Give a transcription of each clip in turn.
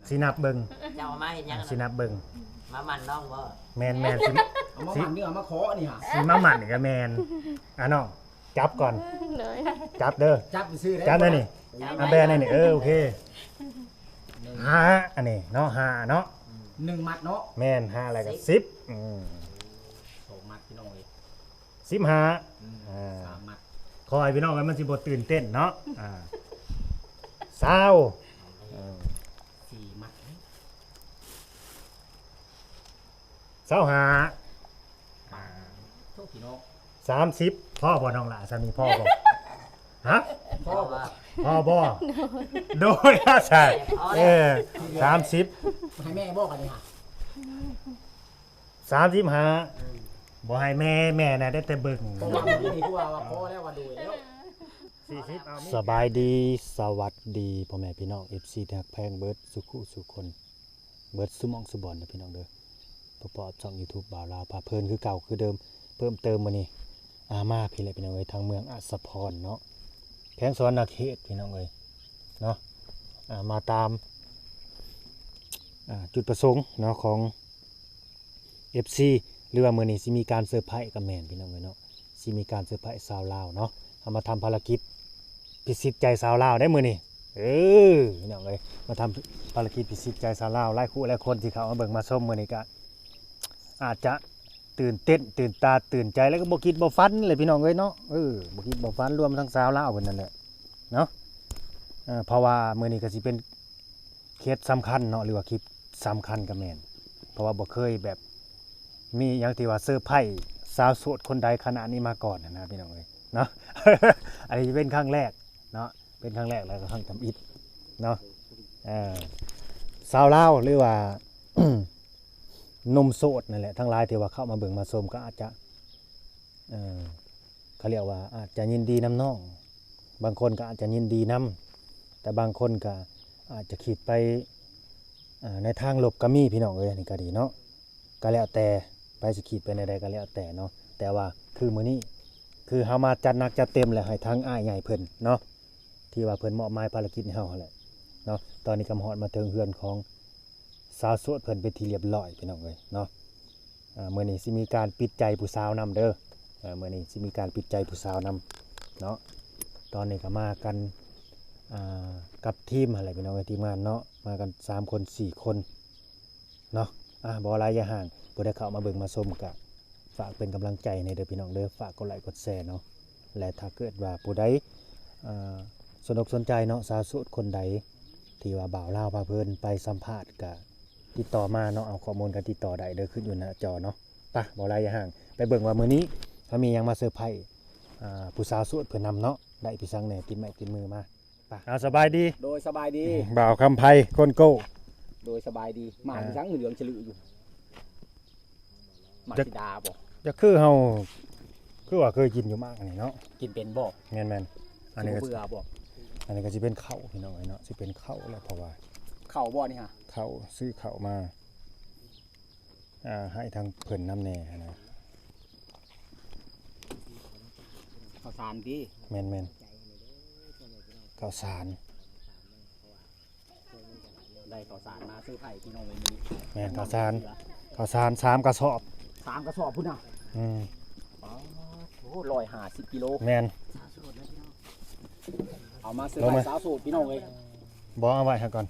สินับเบิ่ง เจ้าเอามาเห็นยัง สินับเบิ่ง มามันน้องบ่ แม่นสิ เอามาหมันนี่เอามาขอนี่ฮะ สิมาหมั่นก็แม่นน้องจับก่อน เลย จับเด้อ จับไปซื้อได้ จับได้นี่แบนนี่โอเคหาอันนี้เนาะหาเนาะ 1 มัดเนาะ แม่นหาอะไรก็10 2 มัดพี่น้องเอ้ย 15 3 มัด คอยพี่น้องกันมันสิบ่ตื่นเต้นเนาะ20 4 มัด 25 โทษพี่น้อง 30พ่อบ่น้องล่ะสามีพ่อบ่ฮะ พ่อว่า พ่อบ่โดยอาศัย30 ให้แม่บอกกันนี่ฮะ 35บ่ให้แม่น่ะได้แต่เบิ่ง เพราะว่ามันนี่คือว่าขอแล้วว่าโดยแล้ว 40เอาสบายดีสวัสดีพ่อแม่พี่น้อง FC ที่ฮักแพงเบิดสุขุสุคนเบิดสุมองสุบอนนะพี่น้องเด้อพอๆช่อง YouTube บ่าวลาวพาเพลินคือเก่าคือเดิมเพิ่มเติมมื้อนี้มาพี่เลยพี่น้องเอ้ยทางเมืองอัสสพรเนาะแขวงสวรรณเขตพี่น้องเอ้ยเนาะมาตามจุดประสงค์เนาะของ FC หรือว่ามื้อนี้สิมีการเซอร์ไพรส์กับแม่นพี่น้องเอ้ยเนาะสิมีการเซอร์ไพรส์ชาวลาวเนาะเอามาทำภารกิจพิชิตใจชาวลาวได้มื้อนี้พี่น้องเอ้ยมาทำภารกิจพิชิตใจชาวลาวหลายคู่หลายคนที่เขามาเบิ่งมาชมมื้อนี้ก็อาจจะตื่นเต้นตื่นตาตื่นใจแล้วก็บ่คิดบ่ฝันเลยพี่น้องเอ้ยเนาะบ่คิดบ่ฝันรวมทั้งชาวลาวเพิ่นนั่นแหละเนาะเพราะว่ามื้อนี้ก็สิเป็นเคสสำคัญเนาะหรือว่าคลิปสำคัญกับแม่นเพราะว่าบ่เคยแบบมีหยังที่ว่าเซอร์ไพรส์สาวโสดคนใดขนาดนี้มาก่อนนะพี่น้องเอ้ยเนาะ อันนี้เป็นครั้งแรกเนาะเป็นครั้งแรกแล้วก็ครั้งทำอิฐเนาะสาวลาวหรือว่า นมโสดนั่นแหละทั้งหลายที่ว่าเข้ามาเบิ่งมาชมก็อาจจะเขาเรียกว่าอาจจะยินดีน้ำน้องบางคนก็อาจจะยินดีน้ำแต่บางคนก็อาจจะคิดไปในทางลบก็มีพี่น้องเอ้ยนี่ก็ดีเนาะก็แล้วแต่ไปสิคิดไปในใดก็แล้วแต่เนาะแต่ว่าคือมื้อนี้คือเฮามาจัดหนักจัดเต็มแล้วให้ทั้งอ้ายใหญ่เพิ่นเนาะที่ว่าเพิ่นมอบหมายภารกิจให้เฮาแหละเนาะตอนนี้กำฮอดมาถึงเฮือนของสาวโสดเพิ่นเป็นที่เรียบร้อยพี่น้องเอ้ยเนาะมื้อนี้สิมีการปิดใจผู้สาวนำเด้อมื้อนี้สิมีการปิดใจผู้สาวนำเนาะตอนนี้ก็มากันกับทีมอะไรพี่น้องเอ้ยทีมงานเนาะมากัน3คน4คนเนาะบ่หลายอย่าห่างบ่ได้เข้ามาเบิ่งมาชมก็ฝากเป็นกำลังใจในเด้อพี่น้องเด้อฝากกดไลค์กดแชร์เนาะและถ้าเกิดว่าผู้ใดสนอกสนใจเนาะสาวโสดคนใดที่ว่าบ่าวลาวพาเพิ่นไปสัมภาษณ์ก็ติดต่อมาเนาะเอาข้อมูลกันติดต่อได้เด้อขึ้นอยู่หน้าจอเนาะไปบ่หลายอย่าห่างไปเบิ่งว่ามื้อนี้เขามีหยังมาเซอร์ไพรส์ผู้สาวโสดเพิ่นนำเนาะได้พี่สังแหน่ติดไม้ติดมือมาไปสบายดี โดยสบายดี บ่าวคำไพคนโก้ โดยสบายดีหมาที่ทั้งเหลืองฉลืออยู่หมาสิดาบ่ จะคือเฮาคือว่าเคยกินอยู่มากอันนี้เนาะ กินเป็นบ่ แม่นๆอันนี้ก็ เบื่อบ่ อันนี้ก็สิเป็นข้าวพี่น้องเนาะสิเป็นข้าวแล้วเพราะว่า เข้าบ่นี่ฮะ ข้าวซื้อข้าวมาให้ทางเพิ่นน้ำแน่นะ ข้าวสารพี่ แม่นๆข้าวสาร ได้ข้าวสารมาซื้อไผ่พี่น้องเลยมี แม่นข้าวสาร3กระสอบ 3 กระสอบพุ่นน่ะ โอ้150 กิโล แม่น เอามาซื้อไผ่สาวโสดพี่น้องเลย บ่เอาไว้ให้ก่อน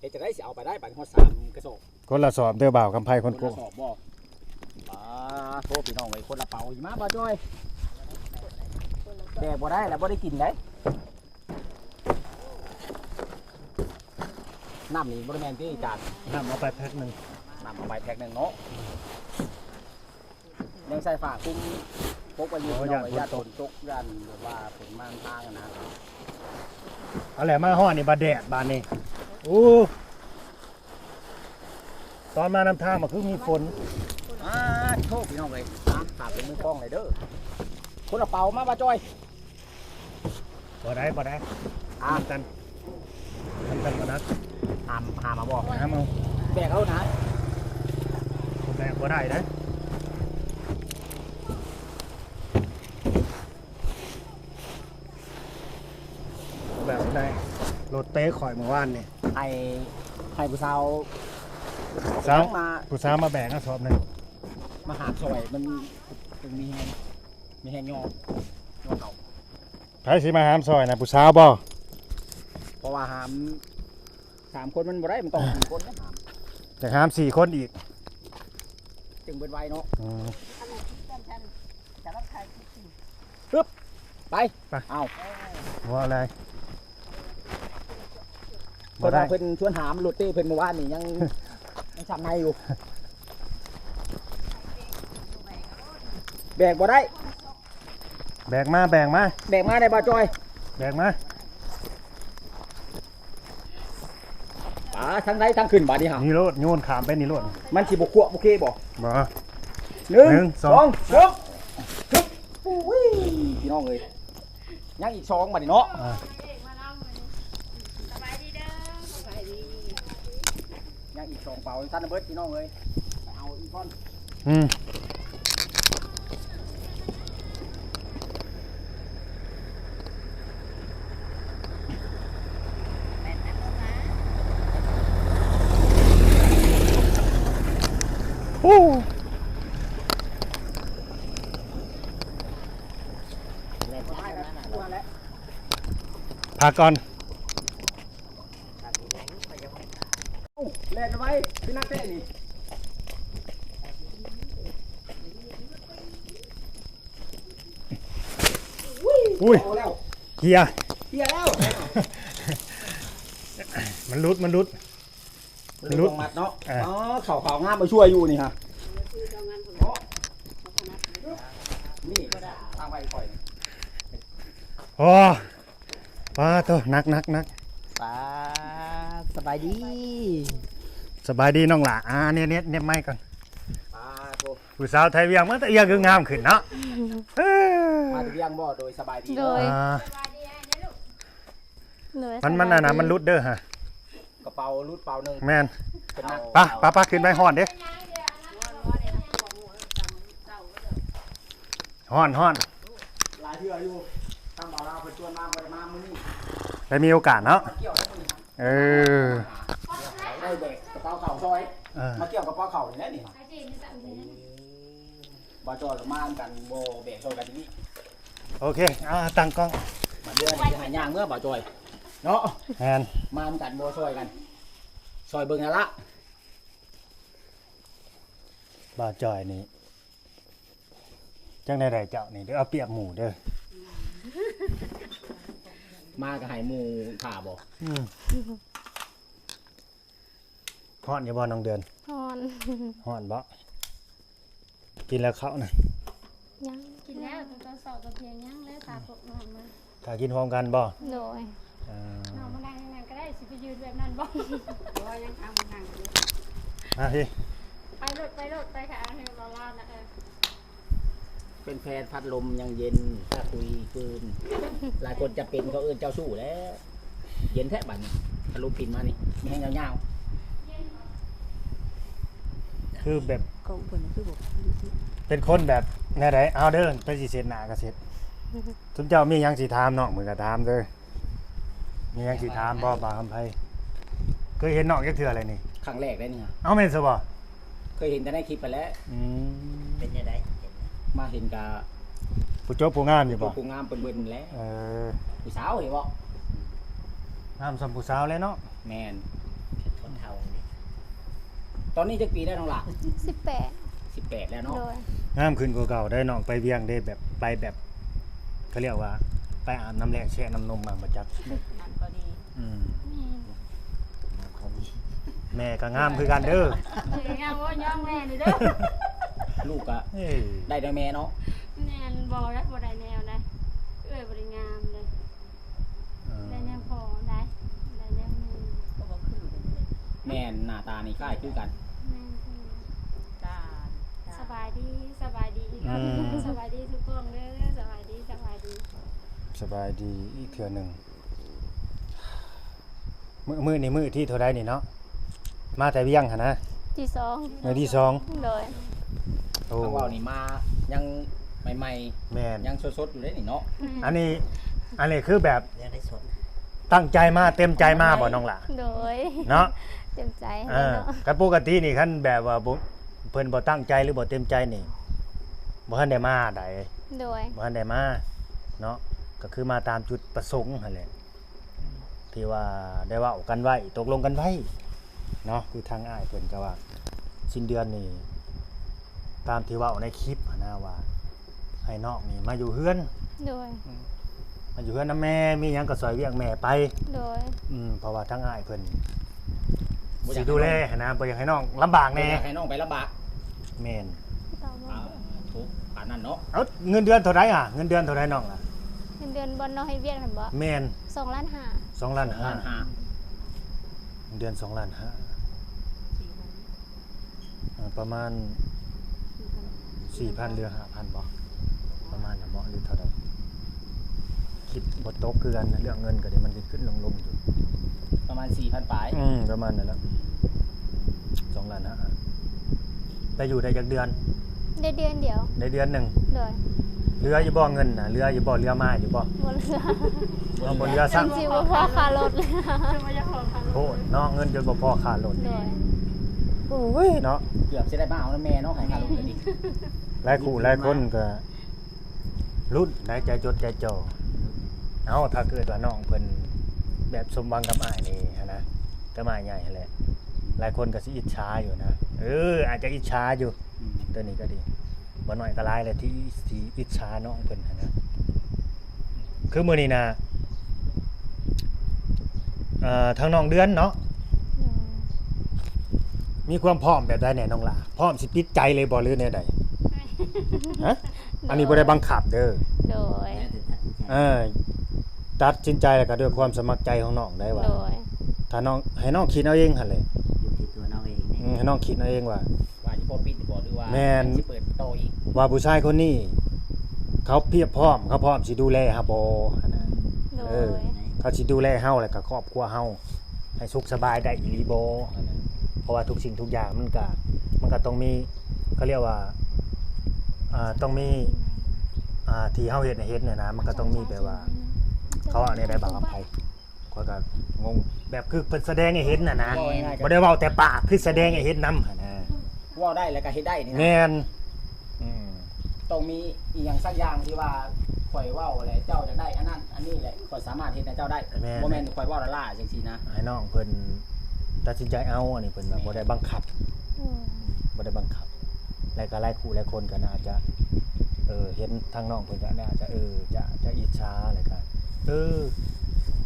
เฮ็ดจะได้สิเอาไปได้บัดฮอด3 กระสอบ คนละสอบเด้อบ่าวคำไพคนโก้ กระสอบบ่โทษพี่น้องเลยคนละเป๋าหิมะบ่จ้อยแดกบ่ได้แล้วบ่ได้กินได้น้ำนี่บ่ได้แม่นที่จาน น้ำเอาไปแพ็คนึง น้ำเอาไปแพ็คหนึงเนาะยังใส่ฝาคุ้มพกไปอยู่พี่น้องไว้ยาตนตกยันแบบว่าเป็นม่านทางนะ เอาแหละมาฮ้อนนี่บาดแดดบานนี้ตอนมาน้ำทางมันคือมีฝน โชคพี่น้องเลยขาดเป็นมือกล้องเลยเด้อคนละเป๋ามาบ่จ้อย บ่ได้กันบ่นัก หามาบอก น้ำเอา แบกเอานะ คนแรกบ่ได้นะแบบได้รถเต้ข่อยเมื่อวานนี่ ให้ผู้สาว สาว มา ผู้สาวมาแบกกระสอบหนึง มาหาซอยมันมีแห้งยอเขา ไผสิมาหามซอยนะผู้สาวบ่ เพราะว่าหาม3คนมันบ่ได้มันต้อง4คนนะหาม อยากหาม4คนอีก จึงเบิดไวเนาะ อืม ไปเอา ว่าอะไร เพิ่นว่าเพิ่นชวนหามรถเต้เพิ่นเมื่อวานนี่ยังช้ำในอยู่แบกบ่ได้ แบกมาแบกมา แบกมาได้บ่จอย แบกมา ทั้งใดทั้งขึ้นบาดนี้ฮะ นี่โลดโยนขามไปนี่โลด มันสิบ่คั่วโอเคบ่ บ่ หนึ่ง หนึ่งส ส อ อง งฮึบอุ้ยพี่น้องเอ้ยยังอีก2บัดนี้เนาะ อ่า ยังอีก2เป่าท่านเบิดพี่น้องเอ้ยไปเอาอีกก้อน อืมโอ้ แล้วก็ให้กันตัวแล้ว พักก่อน เล่นเอาไว้พี่นักเตะนี่ อุ้ย เอาแล้ว เกียร์ เฮียแล้ว มันรุดมันรุด มันลุกมัดเนาะ อ่า อ๋อเข่างามมาช่วยอยู่นี่ฮะนี่ทางไปก่อย โอ้ป้าตัวนักนักนัก ป้าสบายดี สบายดีน้องหล่ะเนี่ยไม่ก่อน โท ผู้สาวไทยเวียงมันแต่เอียงคืองามขึ้นเนาะเอ้ย มาถึงยังบ่โดยสบายดี โดย อ่า เหนื่อย มันน่ะนะมันรุดเด้อฮะ กระเป๋ารูดเป๋าหนึ่ง แม่น เป็นนัก ป้าขึ้นไปห่อนเด้ห่อน หลายเทื่ออยู่ทางบ่าวลาวเพิ่นชวนมาบ่ได้มามื้อนี้ ได้มีโอกาสเนาะ มาเกี่ยวได้มื้อนี้ เออ ได้แบกกระเป๋าเข่าซอย เออ มาเกี่ยวกระเป๋าเข่านี่แหละนี่บ่จอดมากันบ่แบกซอยกันที่นี่ โอเคตั้งกล้อง มาเดือนสิหาย่างเมื่อบ่จอยเนาะ แมน มากันบ่ซอยกันซอยเบิ่งนั่นละ บ่าวจอยนี่จังได้เจ้านี่เดี๋ยวเอาเปรียบหมูเด้อ มาก็ให้หมู่ข่าบ่ ห่อนอย่าบ่น้องเดือน นอน ห่อนบ่กินแล้วเขานะ ยังกินแล้วตอนสอบตอนเพียงยังแล้วตาปกนอนมา ถ้ากินพร้อมกันบ่ โดย อ่าน อนมานั่งนั่งก็ได้สิไปยืนแบบนั้นบ่ยังทำนั่งอยู่ มาพี่ ไปรถไปค่ะให้เราลาดนะเป็นแฟนพัดลมยังเย็นถ้าคุยปืนหลายคนจะเป็นเขาเอิ้นเจ้าสู้แล้ว เย็นแท้บัดนี้พัดลมปินมานี่มีแห้งยาว คือแบบ ก็เพิ่นคือบอก เป็นคนแบบแน่ใดเอาเด้อไปสิเสร็จหน้าก็เสร็จทุนเจ้ามีหยังสิถามน้องมือก็ถามเด้อมีหยังสิถามบ่บ่าวคำไผเคยเห็นน้องจักเทื่ออะไรนี่ ๆครั้งแรกได้นี่ฮะ เอาแม่นซะบ่ เคยเห็นแต่ในคลิปไปแล้ว อืม เป็นยังไง มาเห็นกับ ผู้จบผู้งามอยู่บ่ ผู้งามเป็นเบิ่นแล้ว เออ ผู้สาวเห็นบ่ งามสำผู้สาวเลยเนาะ แมน ทนเท่านี่ ตอนนี้จักปีได้น้องหล่ะ 18 18แล้วเนาะ โดย งามขึ้นกว่าเก่าได้น้องไปเวียงได้แบบไปแบบเขาเรียกว่า ไปอาบน้ำแรงแช่น้ำนมมาบ่จัก นั่นก็ดี อืม เขาดี แม่ก็งามคือกันเด้อ งามว่าย่องแม่นี่เด้อ ลูกก็ เอ้ย ได้ได้แม่เนาะ แม่นบ่ได้บ่ได้แนวนะบ่ได้งามเลย เออ ได้แนวพอได้แนวนึง ก็บ่คือกันเลย แม่นหน้าตานี่คล้ายคือกัน แม่นคือ จ้า สบายดีสบายดีอีกแล้วสบายดีทุกคนเด้อสบายดี สบายดีอีกเทื่อหนึงมื้อนี่มื้อที่เท่าใดนี่เนาะมาแต่เวียงหั่นนะ ที่สอง มื้อที่สอง โดย โอ้ ทางว่าวนี่มายังใหม่ แม่น ๆยังสดๆอยู่เลยนี่เนาะ อันนี้คือแบบ เรื่องได้สด ตั้งใจมาเต็มใจมาบ่น้องหล่ะ โดย เนาะ เต็มใจ เอ ให้ อ เนาะ ก็ปกตินี่คันแบบว่าบ่เพิ่นบ่ตั้งใจหรือบ่เต็มใจนี่บ่ทันได้มาได้ โดย บ่ทันได้มาเนาะก็คือมาตามจุดประสงค์นั่นแหละที่ว่าได้เว้ากันไว้ตกลงกันไว้เนาะคือทางอ้ายเพิ่นก็ว่าสิ้นเดือนนี่ตามที่เว้าในคลิปหั้นนะว่าให้น้องนี่มาอยู่เฮือน โดย มาอยู่เฮือนนำแม่มีหยังก็ซอยเวียกแม่ไป โดย เพราะว่าทางอ้ายเพิ่น บ่อ สิ ยาก ดูแลหั้นนะบ่อยากให้น้องลำบาก แน่ แน่ ให้น้องไปลำบาก แม่น ต่อมา ทุกป่านนั้นเนาะ เอ้าเงินเดือนเท่าไรอ่ะเงินเดือนเท่าไรน้องล่ะ เงินเดือนบนเนาะให้เวียนหั่นบ่ แม่น 2ล้านห้า 2ล้าน ล้านห้า 5เงินเดือน2ล้าน5ประมาณ 4,000 หรือ 5,000บ่ประมาณน่ะบ่หรือเท่าใดคิดบ่ตกคือกันนะเรื่องเงินก็ได้มันขึ้นๆลงๆอยู่ ประมาณ 4,000ปลาย ประมาณนั้นแหละ2ล้าน5ไปอยู่ได้จักเดือน ได้เดือนเดียว ได้เดือนหนึง โดย เรืออยู่บ่เงินน่ะเรืออยู่บ่เรือมาอยู่บ่ บ่เหลือ เอาบ่เรือซ้ํ สิบ่พอค่ารถเลย โหเนาะเงินจนบ่พอค่ารถ โดย โอ้ยเนาะ เกือบสิได้มาเอาน้ำแม่เนาะให้ค่าลูกก็ดี หลายคู่หลายคนก็รุ่นหลายใจจดใจจ่อเอาถ้าเกิดว่าน้องเพิ่นแบบสมหวังกับอ้ายนี่หั้นนะก็มาใหญ่หั่นแหละหลายคนก็สิอิจฉาอยู่นะอาจจะอิจฉาอยู่ตัวนี้ก็ดีบ่น้อยก็หลายแหละที่สิอิจฉาน้องเพิ่นหั้นนะคือมื้อนี้นะทางน้องเดือนเนาะมีความพร้อมแบบใดแน่น้องล่ะพร้อมสิปิดใจเลยบ่หรือแนวใดฮะอันนี้บ่ได้บังคับเด้อ โดย แล้วแต่ตัดสินใจ ตัดสินใจแล้วก็ด้วยความสมัครใจของน้องได้ว่า โดย ถ้าน้องให้น้องคิดเอาเองหั่นแหละ อยู่ที่ตัวน้องเองเนี่ย ให้น้องคิดเอาเองว่า ว่าสิพอปิดบ่หรือว่า แม่น สิเปิดโตอีก ว่าผู้ชายคนนี้เขาเพียบพร้อมเขาพร้อมสิดูแลเฮาบ่หั่นน่ะ โด เออ ย เขาสิดูแลเฮาแล้วก็ครอบครัวเฮาให้สุขสบายได้อีหลีบ่หั่นน่ะเพราะว่าทุกสิ่งทุกอย่างมันก็ต้องมีเขาเรียกว่าต้องมีที่เฮาเฮ็ดเนี่ยนะมันก็ต้องมีแบบว่า เขาเอาเนี่ยได้บังคับไผข้อยก็งงแบบคือเพิ่นแสดงให้เห็นน่ะนะบ่ได้เว้าแต่ปากคือแสดงให้เห็นนำหั่นน่ะ เว้าได้แล้วก็เฮ็ดได้นี่นะ แม่น ต้องมีอีหยังสักอย่างที่ว่าข่อยเว้าแหละเจ้าจะได้อันนั้นอันนี้แหละข่อยสามารถเฮ็ดให้เจ้าได้บ่แม่นข่อยเว้าละล่าจังซี่นะ ให้น้องเพิ่นตัดสินใจเอาอันนี้เพิ่นว่าบ่ได้บังคับ โดย บ่ได้บังคับแล้วก็หลายคู่หลายคนก็น่าจะเห็นทางน้องเพิ่นก็น่าจะจะอิจฉาแล้วก็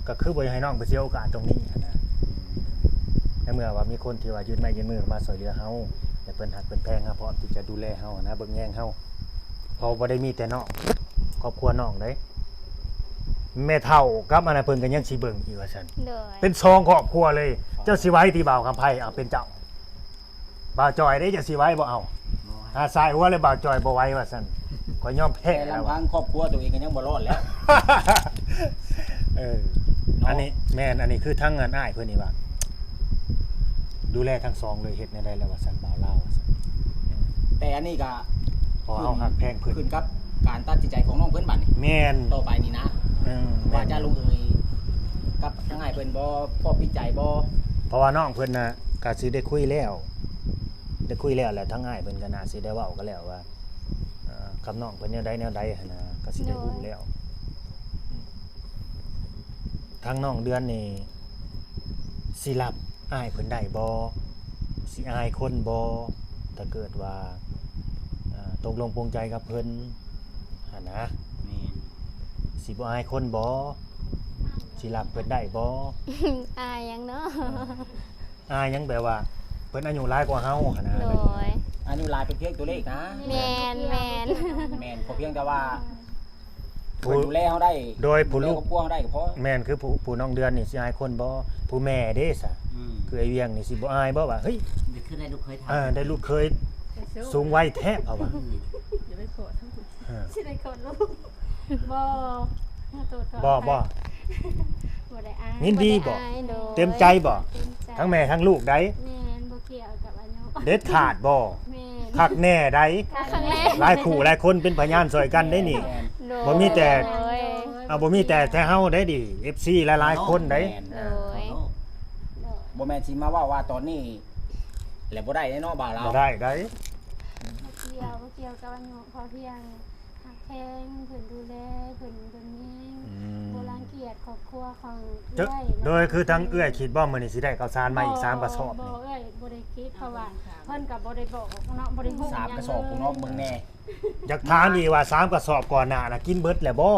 ก็คือบ่อยากให้น้องไปเสียโอกาสตรงนี้หั้นนะในเมื่อว่ามีคนที่ว่ายืนไม้ยืนมือมาช่วยเหลือเฮาแต่เพิ่นฮักเพิ่นแพงเฮาพร้อมที่จะดูแลเฮานะเบิ่งแย่งเฮาเพราะบ่ได้มีแต่น้องครอบครัวน้องเด้แม่เฒ่ากับอันนั้นเพิ่นก็ยังสิเบิ่งอีกว่าซั่น โดย เป็นซองครอบครัวเลย เจ้าสิไว้ที่บ่าวคำไผเอาเป็นเจ้าบ่าวจอยเด้จะสิไว้บ่เอา บ่ให้ ถ้าสายหัวเลยบ่าวจอยบ่ไว้ว่าซั่นก็ยอมแพ้ แต่ แล้ว ลำพังครอบครัวตัวเองก็ยังบ่รอดแล้ว อันนี้แม่นอันนี้คือทั้งงานอ้ายเพิ่นนี่ว่าดูแลทั้งสองเลยเฮ็ดในได้แล้วว่าซั่นบ่าวลาวว่าซั่น แต่อันนี้ก็ พอเอาหักแพงเพิ่น ขึ้นกับการตัดสินใจของน้องเพิ่นบัดนี้ แม่น ต่อไปนี่นะ แม่ ว่าน จะลงเอยกับทั้งอ้ายเพิ่นบ่พอปิดใจบ่ เพราะว่าน้องเพิ่นน่ะก็สิได้คุยแล้วแล้วทั้งอ้ายเพิ่นก็น่าสิได้เว้ากันแล้วว่ากับน้องเพิ่นแนวใดหั่นน่ะก็สิได้รู้แล้วทางน้องเดือนนี่สิรับอ้ายเพิ่นได้บ่สิอายคนบ่ถ้าเกิดว่าตกลงปรงใจกับเพิ่นหั่นนะ แม่น สิบ่อายคนบ่สิรับเพิ่นได้บ่ อายยังเนาะ อายหยังแบบว่าเพิ่นอายุหลายกว่าเฮาหั่นนะ โดย อันนี้ลายเป็นเพียงตัวเลขนะ แมน แม่นขอเพียงแต่ว่าเพิ่นดูแลเฮาได้ โดยผู้ ดูแล ลูก ครอบครัวเฮาได้ก็พอ แม่นคือผู้น้องเดือนนี่สิอายคนบ่ผู้แม่เด้ซะคือไอ้เวียงนี่สิบ่อายบ่ว่าเฮ้ย เดี๋ยวขึ้นได้ลูกเคยทำ ได้ลูกเคยสูงวัยแท้เอาว่า อย่าไปขอทั้งหมด สิได้กดลูกบ่ตัวก่อน บ่ บ่ได้อาย ยินดีบ่ ได้อายโดย เต็มใจบ่ เต็มใจ ทั้งแม่ทั้งลูกได้ แม่นบ่เกี่ยวกับอายุ เด็ดขาดบ่ แม่น คักแน่ได้ ครั้งแรก หลายคู่หลายคนเป็นพยานช่วยกันได้นี่ แม่น โดย บ่มีแต่ โดย เอาบ่มีแต่เฮาได้ดิ FC หลายๆคนได้ แม่น โดยโดย บ่แม่นสิมาว่าตอนนี้แล้วบ่ได้แน่เนาะบ่าวเรา บ่ได้ได้ บ่เกี่ยวกับอายุพอเพียงหักแพงเพิ่นดูแลเพิ่นเบิ่งแยง อืม บ่รังเกียจครอบครัวของ เจ้าโดยคือทั้งเอื้อยคิดบ่มื้อนี้สิได้ข้าวสารมาอีก3กระสอบ บ่ นี่ เอ้ยบ่ได้คิดเพราะว่าเพิ่นก็บ่ได้บอกเนาะบ่ได้ฮู้ สามกระสอบพุ่นเนาะเบิ่งแน่ อยากถามอีกว่า3กระสอบก่อนหน้าน่ะกินเบิดแล้วบ่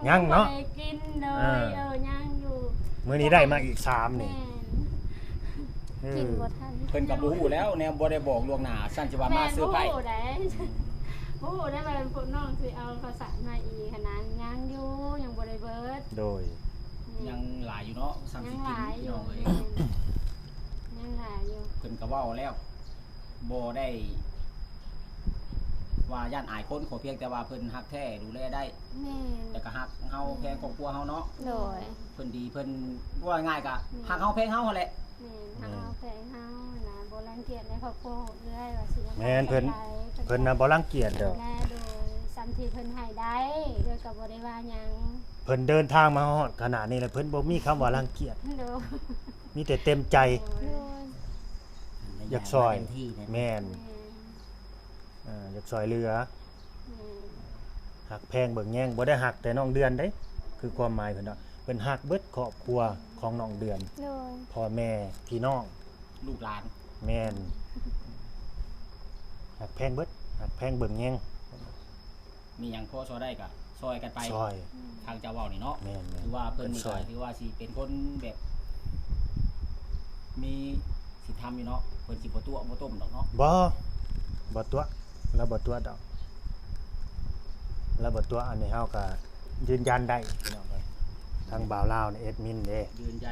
ยัง เนาะ บ่ได้กินเลย อ่า ยังอยู่ มื้อนี้ได้มาอีก3นี่ แม่ เอ กิน อ บ่ทัน เพิ่นก็บ่ฮู้แล้วแนวบ่ได้บอกล่วงหน้าสั่นสิว่ามาซื้อไผ แม่นบ่ฮู้ได้บ่ฮู้ได้ว่าพวกน้องสิเอาข้าวสารมาอีกขนาดยังอยู่ยังบ่ได้เบิด โดย ยังหลายอยู่เนาะสั่ง ยั สิ งห กิน ลายอ พี่ ยู่ น้องเอ้ย ยังหลายอยู่ เพิ่นก็เว้าแล้วบ่ได้ว่าย่านอายคนขอเพียงแต่ว่าเพิ่นฮักแท้ดูแลได้ แม่น แต่ก็ฮักเฮาแพงครอบครัวเฮาเนาะ โดย เพิ่นดีเพิ่นว่าง่ายก็ฮักเฮาแพงเฮาหั่นแหละ แม่นเฮาแฟนเฮานะบ่รังเกียจในครอบครัวเอื้อยว่าสิ แม่นเพิ่นน่ะบ่รังเกียจดอก แม่โดยซ้ำที่เพิ่นให้ได้เอื้อยก็บ่ได้ว่าหยัง เพิ่นเดินทางมาฮอดขนาดนี้แล้วเพิ่นบ่มีคำว่ารังเกียจ โดย มีแต่เต็มใจ โดย อยากซอย เต็มที่นะ แม่น แม่น อยากซอยเหลือ แม่น หักแพงเบิ่งแย่งบ่ได้หักแต่น้องเดือนเด้คือความหมายเพิ่นว่าเพิ่นหักเบิดครอบครัวของน้องเดือน โดย พ่อแม่พี่น้อง ลูกหลาน แม่นหักแพงเบิดหักแพงเบิ่งแย่ง มีหยังพอซอยได้ก็ซอยกันไป ซอย ทางเจ้าเว้านี่เนาะ แม่น ถือว่าเพิ่นนี่ ซ ก็ อย ถือว่าสิเป็นคนแบบ มีสิทำอยู่เนาะเพิ่นสิบ่ตัวบ่ต้มดอกเนาะ บ่ตัวแล้วบ่ตัวดอกแล้วบ่ตัวอันนี้เฮาก็ยืนยันได้พี่น้องเอ้ยทางบ่าวลาวนี่เอ็ดมินเด้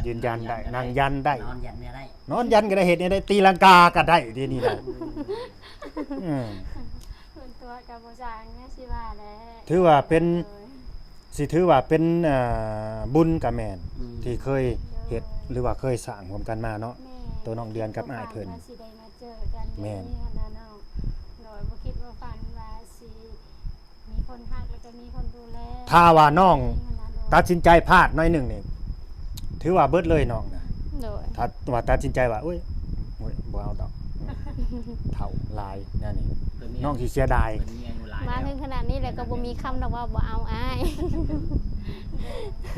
ยืนยันได้นั่งยันได้ นอนยันเนี่ยได้ นอนยันก็ได้เฮ็ดได้ตีลังกาก็ได้เดี๋ยวนี้แหละอืม เพิ่นตัวกับบ่จางแม่สิว่าแหละ ถือว่าเป็น โดย สิถือว่าเป็นบุญกับแม่น อืม ที่เคยเฮ็ดหรือว่าเคยสร้างร่วมกันมาเนาะ แม่ ตัวน้องเดือนกับอ้ายเพิ่น ฝัว่สิได้มาเจอกัน แม่น นี่นะน้องโดยบ่คิดว่าฝันว่าสิมีคนฮักแล้วก็มีคนดูแล ถ้าว่าน้อง นี่นะโดย ตัดสินใจพลาดหน้อยหนึงนี่ถือว่าเบิดเลยน้องนะ โดย ถ้าว่าตัดสินใจว่าโอ้ยบ่เอาดอกเฒ่าหลายนั่นนี่ เพิ่นมี น้องสิเสียดาย เพิ่นมีอายุหลาย มา แล้ว ถึงขนาดนี้แล้วก็บ่มีคำดอกว่าบ่เอาอ้าย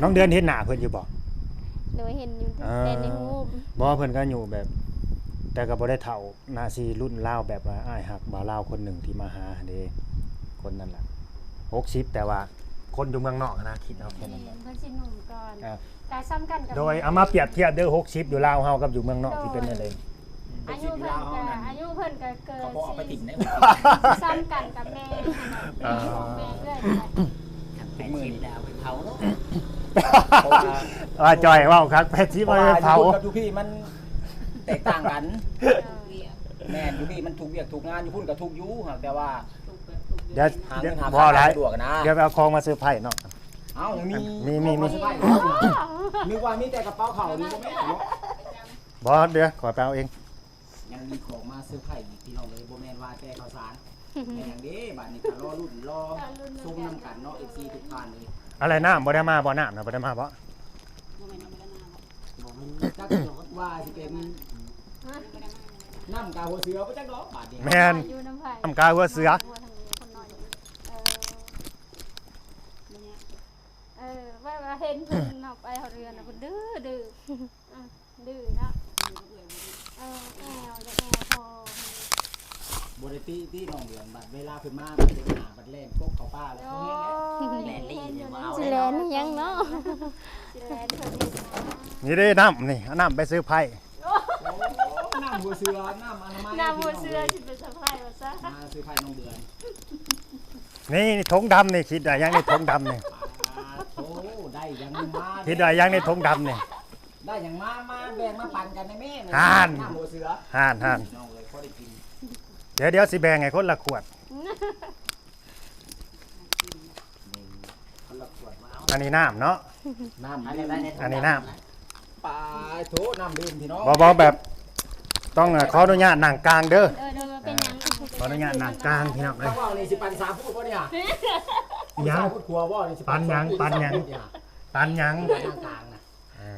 น้องเดือนเห็นหน้าเพิ่นอยู่บ่ โดยเห็นอยู่ อ่า แต่ในรูป บ่เพิ่นก็อยู่แบบ แต่ก็บ่ได้เฒ่านาซีรุ่นลาวแบบว่าอ้ายฮักบ่าวลาวคนหนึ่งที่มาหาเด้คนนั้นล่ะ60แต่ว่าคนอยู่เมืองนอกนะคิดเอาแค่นั้นแหละ เพิ่นสิหนุ่มก่อน อ่า แต่ซ้ำกันกับ โดยเอามาเปรียบเทียบเด้อ60อยู่ลาวเฮากับอยู่เมืองนอกที่เป็นนั่นเอง อายุเพิ่นก็อายุเพิ่นก็เกิ เขา น บ่เอาไปติ่มได้ ซ้ำกันกับแม่แม่ของแม่เอื้อยนี่แหละ ทำแปดชิ้นแล้วเอาไปเผาเนาะ เพราะว่า ว่าจอยเว้าครับแพทย์สิ เพ บ่ ราะ ได้ ว่า เผา อยู่กับอยู่พี่มันแตกต่างกัน แม่นอยู่พี่มันถูกเวียกถูกงานอยู่พุ่นก็ถูกอยู่หากแต่ว่า เดี๋ยว หา เดี๋ เงิ ยวน หา บ่หลาย สะดวกนะ เดี๋ยวไปเอาของมาเซอร์ไพรส์เนาะ เอ้ายังมี มี ของาสะพายนึกว่ามีแต่กระเป๋าเข่านี่ก็แม่นเนาะ บ่เดี๋ยวขอไปเอาเอง ยังมีของมาซื้อไผ่อีกพี่น้องเลยบ่แม่นว่าแต่ข้าวสารแม่นอย่างนี้บัดนี้ก็รอรุ่นรอซุ่มน้ำกันเนาะ FC ทุกท่านเลย อะไรน้ำบ่ได้มาบ่น้ำนะบ่ได้มาบ่ บอกมัน จักว่าสิเป็นน้ำกาหัวเสือบ่จักดอกบาดนี้ แม่น อยู่น้ำไผ่ น้ำกาหัวเสือ คนน้อยว่าเห็นเพิ่นออกไปเขาเรือนน่ะเพิ่นดื้อดื้อดื้อเนาะแอวจะแอวพอ บ่ได้ตีน้องเดือนบัดเวลาเพิ่นมาเพิ่นหาบัดแล่นกบเข้าป่าแล้ว โอ้ เพิ่นเฮ็ดแหละ แลนลี่เนี่ยมาเอา สิแลนนี่ยังเนาะ สิแลนเพิ่นนี่นะ นี่เด้น้ำนี่เอาน้ำไปซื้อไผ่ โอ้น้ำหัวเสือน้ำอนามัย น้ำหัวเสือสิเป็นสะพายว่าซะ มาซื้อไผ่น้องเดือน นี่ธงดำนี่คิดได้ยังในธงดำนี่ โอ้ได้ยังมา คิดได้ยังในธงดำนี่ ได้ยังมาแบ่งมาปั่นกันในแม่ ห่าน น้ำหัวเสือ ห่าน น้องเลยพอได้กิน เดี๋ยวสิแบ่งให้คนละขวด คนละขวดมาเอา อันนี้น้ำเนาะ น้ำ อัน ดื่ นี้ ม ได้ใน อันนี้น้ ปลาโถน้ำดื่มพี่น้อง บ่แบบต้องขออนุญาตนั่งกลางเด้อ เดินมาเป็นหยัง ขออนุญาตนั่งกลางพี่น้องเอ้ ถ้าย ว่าเลยสิปันสามพูดป่ะเนี่ย หยัง ผู้ชายพูดครัวบ่นี่สิ ปันหยังปันหยัง ปันหยัง ปันหยังกลางนะ อ่า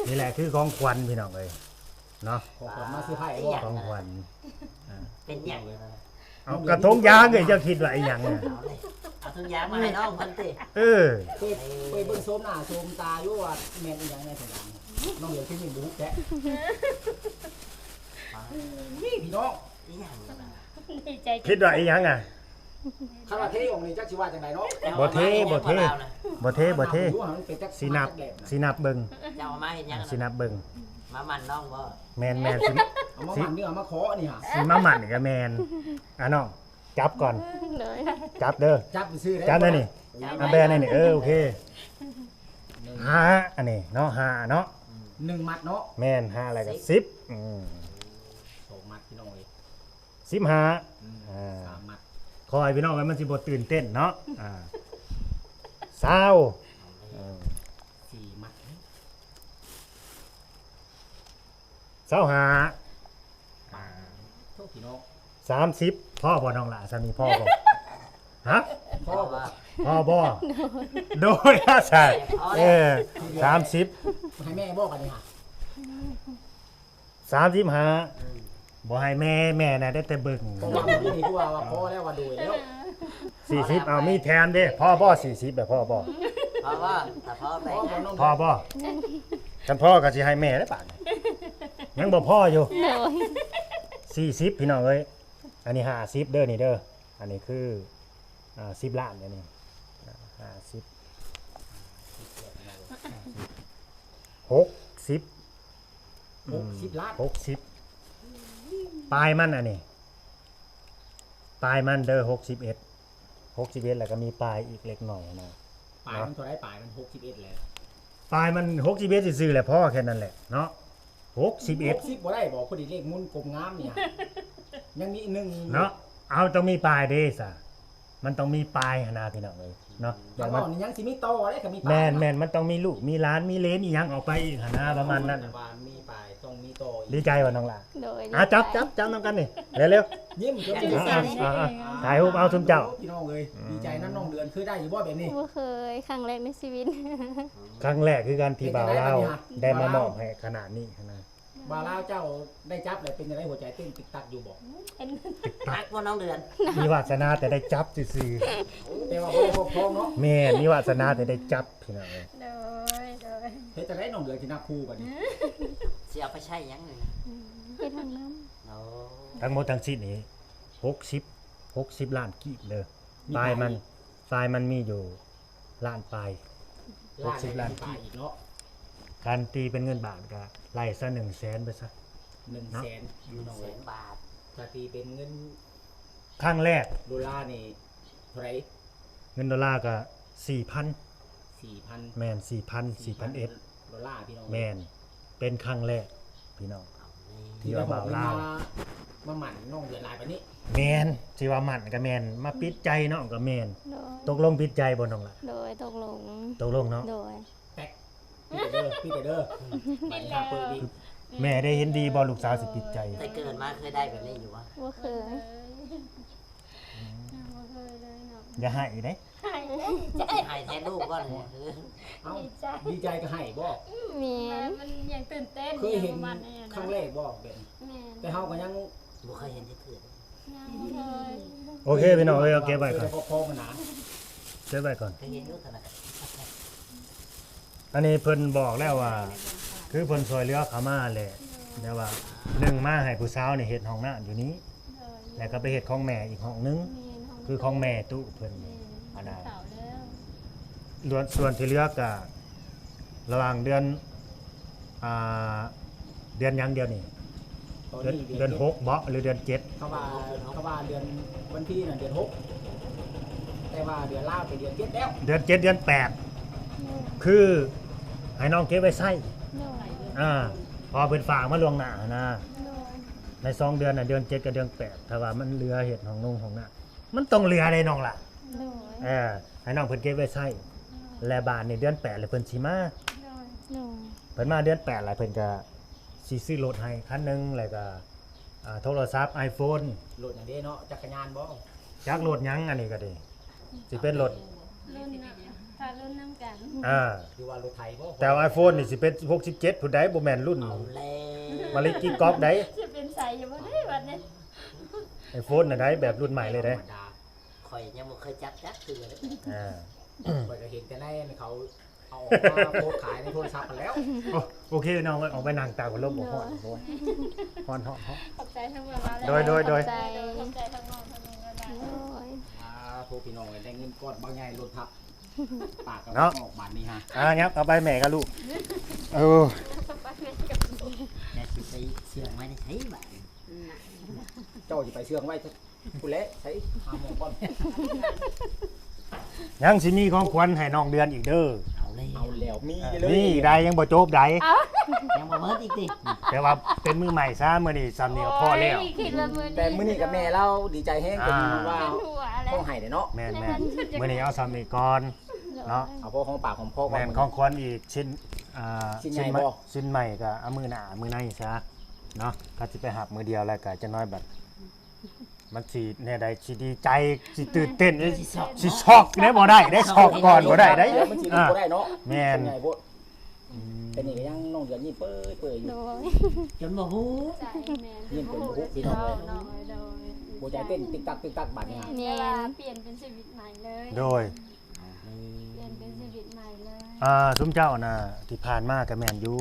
นี่แหละคือของขวัญพี่น้องเอ้ยเนาะ ขอความมาซื้อไผ่บ่ ของขวัญ เป็นหยัง เอากระทงยางเอ้ยเจ้าคิดว่าไอ้หยังน่ะ เอาเลยเอาทุกอย่างมาให้น้องเพิ่นติ เออ ไปเบิ่งโซมหน้าโซมตาอยู่ว่าแม่นอีหยังในสนามน้องเดี๋ยวที่นี่บุกแกะนี่พี่น้อง อีหยังล่ะ ดีใจ คิดว่าไอ้หยังอ่ะ คาราเทองค์นี่จักสิว่าจังไดเนาะ บ่เท่บ่เท่ บ่เท่บ่เท่ อยู่ว่ามันเป็นจัก สินับสินับเบิ่ง เจ้าเอามาเฮ็ดหยัง สินับเบิ่ง มามันน้องบ่ แม่นแม่นสิ เอามาหมันเนื้อมาขอนี่ฮะ สิมาหมั่นก็แม่นอ่ะน้องจับก่อน เลย จับเด้อ จับไปซื้อได้ จับได้นี่เอาแบนได้นี่โอเคหาอันนี้เนาะหาเนาะ 1มัดเนาะ แม่นหาอะไรก็10 2มัดพี่น้องเอ้ย 15อ่า 3มัด คอยพี่น้องไว้มันสิบ่ตื่นเต้นเนาะ20 4มัด 25 โทษพี่น้อง 30พ่อบ่น้องล่ะซะนี่พ่อบ่ฮะ พ่อว่า พ่อบ่โดยอาศัย30 ให้แม่บอกกันนี่ฮะ 35บ่ให้แม่น่ะได้แต่เบิ่ง เพราะว่ามื้อนี้คือว่าพ่อแล้วว่าโดยแล้ว 40เอามีแถมเด้พ่อบ่40แบบพ่อบ่ เพราะว่าถ้าพ่อไป พ่อ นะ น้อง พ่อบ่คันพ่อก็สิให้แม่ได้ป่านนี้ยังบ่พ่ออยู่ เลย 40พี่น้องเอ้ยอันนี้50เด้อนี่เด้ออันนี้คือ10ล้านอันนี้50 60 60ล้าน 60ปลายมันอันนี้ปลายมันเด้อ61แล้วก็มีปลายอีกเล็กหน่อยนะ ปลายมันเท่าไรปลายมัน61แล้ว ปลายมัน61ซื่อๆแหละพ่อแค่นั้นแหละเนาะ61 60บ่ได้บอกพอดีเลขมุนกลมงามเนี่ยยังมีอีกหนึง เนาะเอาต้องมีปลายเด้ซะมันต้องมีปลายหั่นนะพี่น้องเอ้ยเนาะอ แต่ ย่าง ว่า มัน นี่ยังสิมีต่อได้ก็มีปลาย แม่นมันต้องมีลูกมีหลานมีเหลนอีหยังออกไปอีกหั่นนะประมาณนั้น แต่ว่ามีปลายต้องมีต่ออีก ดีใจว่าน้องล่ะ โดย จับนำกันนี่เร็ว ยิ้มจน ๆ จะสั่น ถ่ายรูปเอาซุมเจ้า พี่น้องเอ้ยดีใจน้ำน้องเดือนคือได้อยู่บ่แบบนี้ บ่เคยครั้งแรกในชีวิต ครั้งแรกคือการที่บ่าวเล่าวได้มามอบให้ขนาดนี้นะ บาลาวเจ้าได้จับเลยเป็นจังไดหัวใจเต้นตึกตักอยู่บ่ ตักบ่น้องเดือน มีวาสนาแต่ได้จับซื่อ แต่ว่าบ่ได้ครอบครองเนาะ ๆแม่นมีวาสนาแต่ได้จับพี่น้องเอ้ย โดย เฮ็ดจังไดน้องเดือนสินับคู่บัดนี้ สิเอาไปใช้หยังนี่นะ เฮ็ดทางน้ โอ้ ทั้งหมดทั้งสิ้นนี้60ล้านกีบเด้อปลายมันมีอยู่ล้านปลาย 60ล้าน ปลายอีกเนาะ การตีเป็นเงินบาทก็ไล่ซะ100,000ไปซะ 100,000พี่น้องเอ้ย 100,000 บาท ถ้าตีเป็นเงิน ครั้งแรก ดอลลาร์นี่เท่าไหร่ เงินดอลลาร์ก็ 4,000 4,000 แม่น4,000 เอส ดอลลาร์พี่น้อง แม่นเป็นครั้งแรกพี่น้อง เอานี่ ที่ว่าบ่าวลาว มาหมั่นน้องเดือนหลายปานนี้ แม่นสิว่ามันก็แม่นมาปิดใจเนาะก็แม่น ำโดย ตกลงปิดใจบ่น้องล่ะ โดยตกลง ตกลงเนาะ โดย แป๊กพี่เด้อบัดนี้เปิดอีก แม่ได้เห็นดีบ่ลูกสาวสิปิดใจ แต่เกิดมาเคยได้แบบนี้อยู่วะ บ่เคย บ่เคยเลยเนาะ อย่าให้เด้ หาย สิให้แทนลูกก่อนเนี่ย เอ้าดีใจก็ให้บ่ แม่น มันยังตื่นเต้น เคยเห็น มันเนี่ย ครั้งแรกบ่แบบนี้ แม่ แต่เฮาก็ยัง บ่เคยเห็นที่เถื่อน ยังบ่เคย โอเคพี่น้องเอ้ยเอาเก็บไว้ก่อน พอมันหนา เก็บไว้ก่อน เคยเห็นอยู่ขนาด อันนี้เพิ่นบอกแล้วว่า คือเพิ่นช่วยเหลือเขามาแหละแต่ว่าหนึ่งมาให้ผู้สาวนี่เฮ็ดห้องน้ำอยู่นี้ เลย แล้วก็ไปเฮ็ดของแม่อีกห้องนึง แม่นห้อง คือของแม่ตู้เพิ่นอันนั้น เก่าแล้ว ส่วนที่เหลือก็ระหว่างเดือนเดือนหยังเดียวนี่ ตอน เดือน นี้ เดือน6บ่หรือเดือน7 เขาว่าเดือนวันที่น่ะเดือน6แต่ว่าเดือนลาวเป็นเดือน7แล้ว เดือน7เดือน8คือให้น้องเก็บไว้ใช้ โดย พอเพิ่นฝากมาล่วงหน้านะ โดย ใน2เดือนน่ะเดือน7กับเดือน8ถ้าว่ามันเหลือเฮ็ดห้องนุ่งห้องน้ามันต้องเหลือได้น้องล่ะ โดย ให้น้องเพิ่นเก็บไว้ใช้และบาทนี่เดือน8แล้วเพิ่นสิมา โดย เพิ่นมาเดือน8แล้วเพิ่นก็สิซื้อรถให้คันหนึงแล้วก็โทรศัพท์ iPhone โหลดอย่างเด้เนาะจักรยานบ่ จักรถหยังอันนี้ก็ดีสิเป็นรถ รุ่นน่ะถ้ารุ่นนำกัน อยู่ว่ารถไถบ่ แต่ว่า iPhone นี่สิเป็น67ผู้ใดบ่แม่นรุ่น เอาแล้ว มาลิกิก๊อกได้ จะเป็นใส่อยู่บ่ได้บัดนี้ iPhone น่ะได้แบบรุ่นใหม่เลยได้ ธรรมดา ข่อยยังบ่เคยจับจักเถื่อเลย อ่า ข่อยก็เห็นแต่ในเขาเอาออกมาโพสต์ขายในโทรศัพท์กันแล้ว โอเคน้องออกไปนั่งตากพัดลมบ่ฮ้อนโอ้ยฮ้อน ขอบใจทั้งหมดมาแล้ว โดย ใจ ขอบใจทั้งน้องทั้งน้องก็ได้ โดย โทรพี่น้องได้เงินก้อนบางใหญ่รถทับปากกับออกบานนี้ฮะ ยับเอาไปแม่กับลูกเออ แต่สิไปเชื่องไว้ในใช้บัด เจ้าจะไปเชื่องไว้กูเละใช้หาหมอก้อน ยังสิมีของขวัญให้น้องเดือนอีกเด้อ เอาเลย เอาแล้วมีเลย นี่ได้ยังบ่จบได้ ยังบ่เบิดอีกติ แต่ว่าเป็นมือใหม่ซะมื้อนี้ซ้ำนี่ก็พอแล้ว โยคิดว่ามื้อนี้ แต่มื้อนี้กับแม่เราดีใจแห้งเป็นว่า เป็นหัวแล้ ห้ ว องไห้เนาะ แม่นมื้อนี้เอาซ้ำนี่ก่อนเนาะ เอาพวกของปากของพ่อก่อน แม่นของขวัญอีกชิ้นชิ้นใหญ่บ่ ชิ้นใหม่ก็เอามือหน้ามือในซะเนาะก็สิไปหับมือเดียวแล้วก็จะน้อยบัดมันสิแน่ใดสิดีใจสิตื่นเต้นสิช็อกได้บ่ได้ช็อกก่อนบ่ได้ได้ เดี๋ยวมันสิรู้บ่ได้เนาะ แม่น ใหญ่โพดเป็นนี่ก็ยังน้องเดือนนี่เปื่อยอยู่ โดย จนบ่ฮู้ ใจแม่น ยิ่งเป็นบุกพี่น้องเลย หัวใจเต้นติ๊กตักบาดนี่ฮะ แม่ว่าเปลี่ยนเป็นชีวิตใหม่เลย โดย เอาเลย เปลี่ยนเป็นชีวิตใหม่เลย ซุมเจ้าน่ะที่ผ่านมาก็แม่นอยู่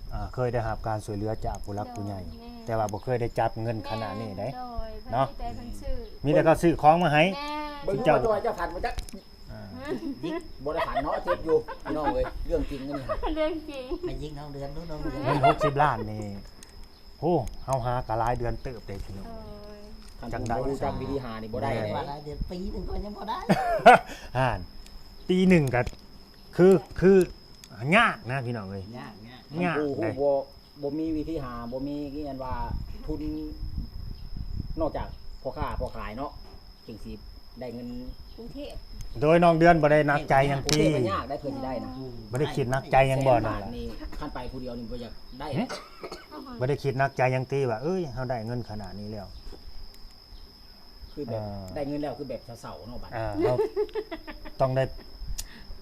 แม่ เคยได้รับการช่วยเหลือจากผู้หลักผู้ใหญ่ แม่ แต่ว่าบ่เคยได้จับเงินขนาดนี้ได้ โดย เนาะ แต่เพิ่นชื่อ มีแต่ก็ซื้อของมาให้ แม่ เบิ่งว่าตัวเจ้าผ่านมาจัก อ่า บ่ได้ผ่านเนาะเจ็บอยู่พี่น้องเอ้ยเรื่องจริงนี่ฮะ เรื่องจริง ไปยิงน้องเดือนนู้นน้องเดือน เงิน60ล้านนี่โหเฮาหากะหลายเดือนเติบได้พี่น้อง โดย จังได้รู้จักวิธีหานี่บ่ได้ ได้ เลย ว่าหลายเดือนปีหนึงก็ยังบ่ได้ อ่านปีหนึ่งก็คือยากนะพี่น้องเอ้ย ยากยาก ยาก ผู้ เลย บ่มีวิธีหาบ่มีที่อันว่าทุนนอกจากพ่อค้าพ่อขายเนาะจึงสิได้เงิน กรุงเทพ โดยน้องเดือนบ่ได้นักใจหยัง กรุง ตี เทพก็ยากได้เพิ่นสิได้นะ บ่ได้คิดนักใจหยังบ่ แส นั่น บาท ล่ะ นี่คันไปผู้เดียวนี่บ่อยากได้นะ บ่ได้คิดนักใจหยังตีว่าเอ้ยเฮาได้เงินขนาดนี้แล้ว คือแบบได้เงินแล้วคือแบบเสาๆเนาะบัด เฮาต้องได้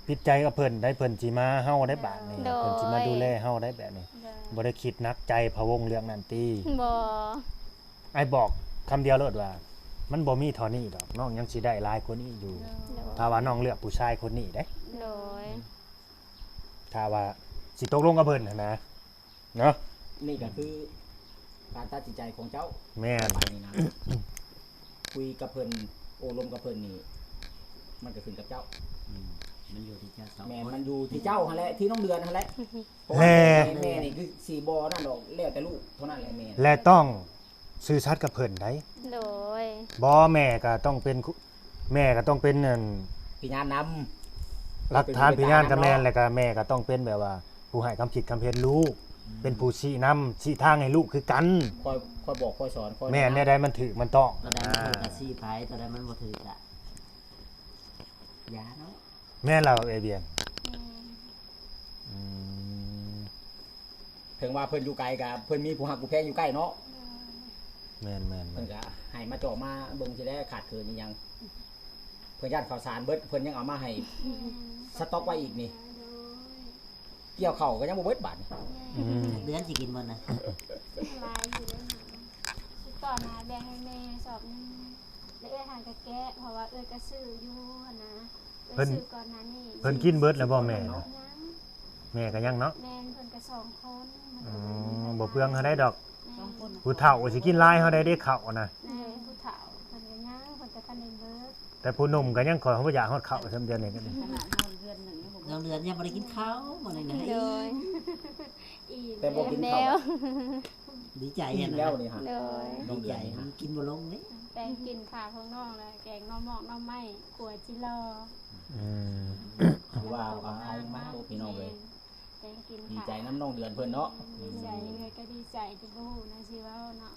พิดใจกับเพิ่นได้เพิ่นสิมาเฮาได้บาดนี้เพิ่นสิมาดูแลเฮาได้แบบนี้ โดย บ่ได้คิดนักใจพะวงเรื่องนั้นตี บ่ ไอ้บอกคำเดียวโลดว่า มันบ่มีเท่านี้ดอกน้องยังสิได้หลายคนอีกอยู่ โดย ถ้าว่าน้องเลือกผู้ชายคนนี้เด้ โดย ถ้าว่าสิตกลงกับเพิ่นน่ะนะเนาะ นี่ก็คือการตัดสินใจของเจ้า แม่น บัดนี้นะคุยกับเพิ่นโอ้ลมกับเพิ่นนี่มันก็ขึ้นกับเจ้า อืมมันอยู่ที่เจ้าสอง แม่ คน มันอยู่ที่เจ้าหั่นแหละที่น้องเดือนหั่นแหละเพราะ แล ว่าแม่นี่คือสีบ่นั่นดอกแล้วแต่ลูกเท่านั้นแหละแม่ และต้องซื่อสัตย์กับเพิ่นได้ โดย บ่แม่ก็ต้องเป็นแม่ก็ต้องเป็นนั่น พี่ญาณนำ หลักฐานพยานกับแม่นแล้วก็แม่ก็ต้องเป็นแบบว่า ผู้ให้คำคิดคำเห็นลูก เป็นผู้ชี้นำชี้ทางให้ลูกคือกัน คอยบอกคอยสอนคอย แม่นแน่ใดมันถูกมันต้อง ตอนใดมันถูกกะซี่ไปตอนใดมันบ่ถูกกะยาเนาะ แม่นเราเอเบียน แม่ อืม ถึงว่าเพิ่นอยู่ไกลกับเพิ่นมีผู้หักผู้แพงอยู่ใกล้เนาะ แม่น เพิ่นก็ให้มาเจาะมาเบิ่งสิได้ขาดเกินอีหยังเพิ่นญาติข่าวสารเบิดเพิ่นยังเอามาให้สต็อกไว้อีกนี่เกี่ยวเข่าวก็ยังบ่เบิดบาทนี่ อืม เดือนสิกินบ่นะ ลายอยู่เลยนะชุดก่อนนะแบ่งให้แม่สอบหนึงแล้วเอ้ยหางกะแกะเพราะว่าเอ้ยก็ซื้ออยู่หั้นนะเอ้ยซื้อก่อนนั้นนี่ เพิ่นกินเบิดแล้วบ่แม่ ยัง น่ะแม่ก็ยังเนาะ แม่นเพิ่นก็2คน อ๋อบ่เปลืองเฮาได้ดอก แม่น ผู้เฒ่าสิกินหลายเฮาได้ข้าวนะ แม่ผู้เฒ่าเพิ่นก็ยังเพิ่นก็ทันได้เบิด แต่ผู้หนุ่มก็ยังขอเขาบ่อยากฮอดข้าวซำเดือนนี้ก็ดี ขนาดเราเดือนหนึ่งยังบอก น้องเดือนยังบ่ได้กินข้าวบ่ได้นะ โดย อีก แต่บ่กิน แน ข้าว ว ดีใจ อิ่ อะ ม นะ แล้วนี่ฮะ โดย น้อง ดี เดื ใจ อนนี่ฮะ มันกินบ่ลงนี่ แปลงกินขาข้างนอกแล้วแกงหน่อหมอกหน่อไม้ขัวจิรอ อืม ถือว่าเอามาโตพี่น้องเลย แปลงกิน ดี ขา ใจน้ำน้องเดือนเพิ่นเนาะ ดีใจเลยก็ดีใจที่บ่ฮู้นะสิว่าเนาะ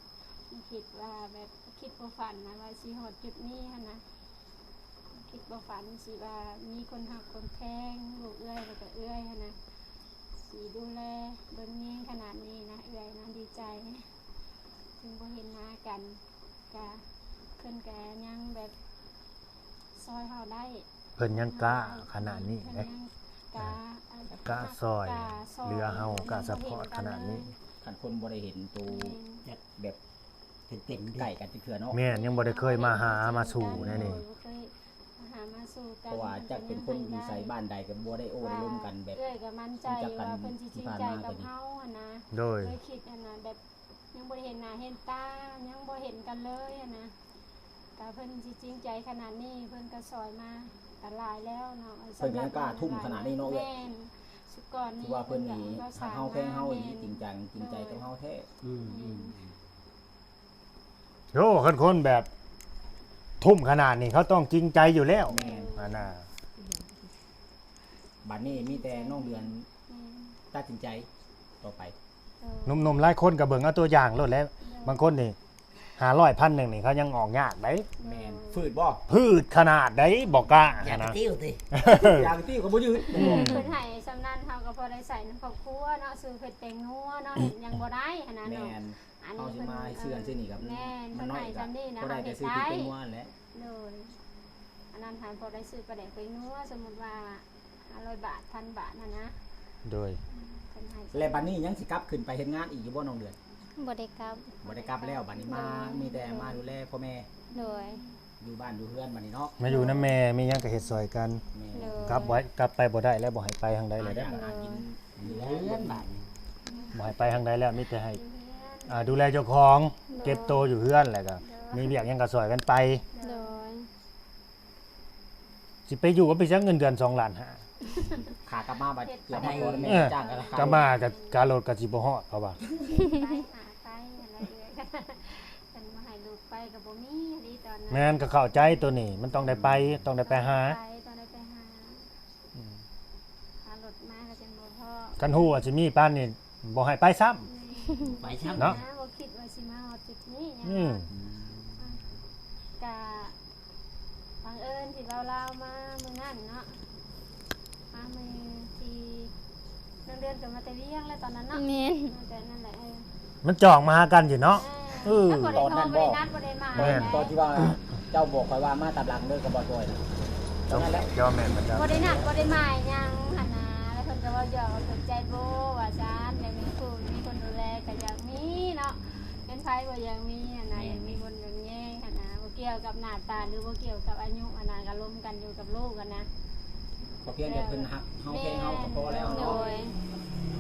ไม่คิดว่าแบบคิดบ่ฝันนะว่าสิฮอดจุดนี้หั่นนะคิดบ่ฝันสิว่ามีคนหักคนแพงลูกเอื้อยแล้วก็เอื้อยหั่นนะสิดูแลเบิ่งแยงขนาดนี้นะเอื้อยนะดีใจถึงบ่เห็นหน้ากันก็เพิ่นก็ยังแบบซอยเฮาได้ เพิ่นยังกล้าขนาดนี้ เพิ่น เด้ ยังกะ กล้าซอยเรือเฮากล้าซัพพอร์ตขนาดนี้ คันคนบ่ได้เห็นตัวแบบ เป็นๆ ไก่กันที่เถื่อเนาะ แม่นยังบ่ได้เคยมาหามาสู่แน่นี่ เคยมาหามาสู่กัน เพราะว่าจักเป็นคนอยู่ไสบ้านใดก็บ่ได้โอ้ได้ร่วมกันแบบ เอ้ยก็มั่นใจว่าเพิ่นสิจริงใจกับเฮาอะนะ โดย เคยคิดอะนะแบบยังบ่ได้เห็นหน้าเห็นตายังบ่เห็นกันเลยอะนะแต่เพิ่นสิจริงใจขนาดนี้เพิ่นก็ซอยมาก็หลายแล้วเนาะ เพิ่นก็ยังกล้าทุ่มขนาดนี้เนาะเว้ย แม่นสุก่อน ที่ นี้ ว่าเพิ่นนี่ ก็ หักเฮาแพงเฮาอีหลีจริงจังจริงใจกับเฮาแท้ อืม โยคันคนแบบทุ่มขนาดนี้เขาต้องจริงใจอยู่แล้ว แม่น อันน่ะ บัดนี้มีแต่น้องเดือนตัดสินใจต่อไป หนุ่มๆหลายคนก็เบิ่งเอาตัวอย่างโลดแล้ว บางคนนี่500 1,000นี่เขายังออกยากได้ แม่นฝืดบ่ พืชขนาดได้บ่กล้า อยากไป นะ ติ้วสิ อย่างที่ก็บ่ยืด เพิ่นให้สำนันเฮาก็พอได้ใส่ในครอบครัวเนาะซื้อเผ็ดแตงนัวเนาะเห็นยังบ่ได้หันน่ะ แม่ เนาะ น อัน เฮา นี้ สิ เพิ่น มาเชื่อซื่อนี่กับ แม่น มันน้อย เพิ่นให้ ก็ จำนี่นะ บ่ได้แต่ซื้อที่เป็นม้วนแหละ เลยอันนั้นทานพอได้ซื้อปลาแดกไปนัวสมมุติว่า500 บาท 1,000 บาทนะนะ โดย เพิ่นให้ และบัดนี้ยังสิกลับขึ้นไปเฮ็ดงานอีกอยู่บ่น้องเดือน บ่ได้กลับ บ่ได้กลับแล้วบัดนี้มามีแต่มาดูแลพ่อแม่ โดย อยู่บ้านอยู่เฮือนบัดนี้เนาะ มาอยู่นำแม่มีหยังก็เฮ็ดซอยกัน แม่ โดย กลับไปบ่ได้แล้วบ่ให้ไปทางใดเลยเด้อ หากิน อยู่แล้วเลื่อนบาท บ่ให้ไปทางใดแล้วมีแต่ให้ดูแลเจ้าของเก็บโตวอยู่เฮือนแหละก็มีเวียกหยังก็ซอยกันไป โดย สิไปอยู่ก็ไปจักเงินเดือน2ล้านห้า ขากลับมาบัดเกือบมาพอแม่จ้างกันราคา ก็มากับการรถก็สิบ่ฮอดเพราะว่า ไปหาไปอะไรเอ่ยเพิ่นมาให้ลูกไปก็บ่มีดีตอนนั้น แม่นก็เข้าใจตัวนี้มันต้องได้ไปต้องได้ไปหา ต้องได้ไปหาหารถมาก็จังบ่พอ กันฮู้ว่าสิมีป้านนี่บ่ให้ไปซ้ำ ไปช่าง เนาะ บ่คิดว่าสิมาฮอดจุดนี้หยัง อืม กะบังเอิญที่เราเล่ามามื้อนั้นเนาะมามื้อที่น้องเดือนก็มาแต่เวียงแล้วตอนนั้นเนาะ แม่น แต่นั่นแหละมันจองมาหากันอยู่เนาะ เออ แล้วบ่ได้โทรบ่ได้นัดบ่ได้มา แม่น ตอนที่ว่าเจ้าบอกข่อยว่ามาตามหลังเด้อก็บ่ช่วยนะตอนนั้นแหละ ยอมแม่นมันจะ บ่ได้นัดบ่ได้หมายหยังหั่นน่ะแล้วเพิ่นก็ว่าหยอกว่าสนใจบ่ว่าซั่นอยากมีผู้มีคนดูแลก็อยากมีเนาะเป็นไผบ่อยากมีหั่นน่ะอยากมีคนอย่างแย่งหั่นน่ะบ่เกี่ยวกับหน้าตาหรือบ่เกี่ยวกับอายุหั่นน่ะก็รวมกันอยู่กับลูกกันนะ ขอเพียงแต่เพิ่นฮักเฮาแค่เฮาก็พอแล้ว โด เนาะ ย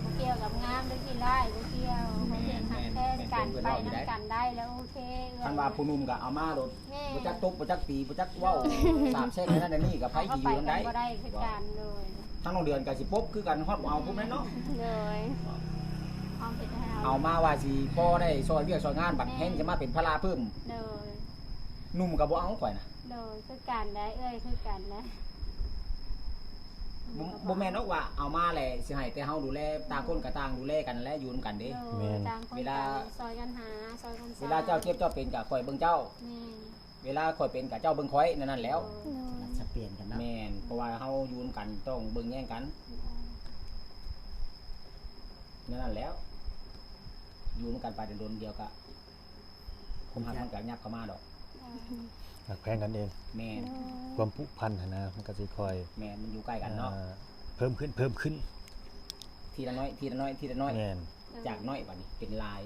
บ่เกี่ยวกับงามหรือกี่ไร่บ่เกี่ยวเขาเห็นหักแค่กันไปนํกันได้แล้วโอเค คันว่าผู้หนุ่มก็เอามาโดด แม่ บ่จักตบบ่จักตีบ่จักเว้าสาบแช่งนั่นนั่นนี่ก็ไผ เขา สิอ ไป ยู่นำ กั ได้ นบ่ได้คือกันเลย ทั้งน้องเดือนก็สิปบคือกันฮอดบ่เอาพุ่นแม่นเนาะ เลยความผิดให้ เอามาว่าสิพอได้ซอยเวียกซอยงานบัดแฮงจะมาเป็นภาระเพิ่ม เลย หนุ่มก็บ่เอาข่อยน่ะ เลยคือกันได้เอ้ยคือกันนะ บ่แม่นเนาะว่าเอามาแหละสิให้แต่เฮาดูแลต่างคนก็ต่างดูแลกันและอยู่นำกันเด้ ต่างคนต่างซอยกันหาซอยกัน เวลาเจ้าเจ็บเจ้าเป็นก็ข่อยเบิ่งเจ้า แม่ เวลาข่อยเป็นก็เจ้าเบิ่งข่อยนั่นแหล้ว จะเปลี่ยนกันเนาะ แม่นเพราะว่าเฮาอยู่นำกันต้องเบิ่งแย่งกันนั่นแหล้วอยู่นำกันไปโดนๆเดียวก็ผมหักมันก็ยับเข้ามาดอก หักแพงกันเอง แม่น ความผูกพันหั่นนะมันก็สิคอย แม่นมันอยู่ใกล้กันเนาะ เพิ่มขึ้น ทีละน้อยทีละน้อยทีละน้อย แม่น จากน้อยบัดนี้เป็นลาย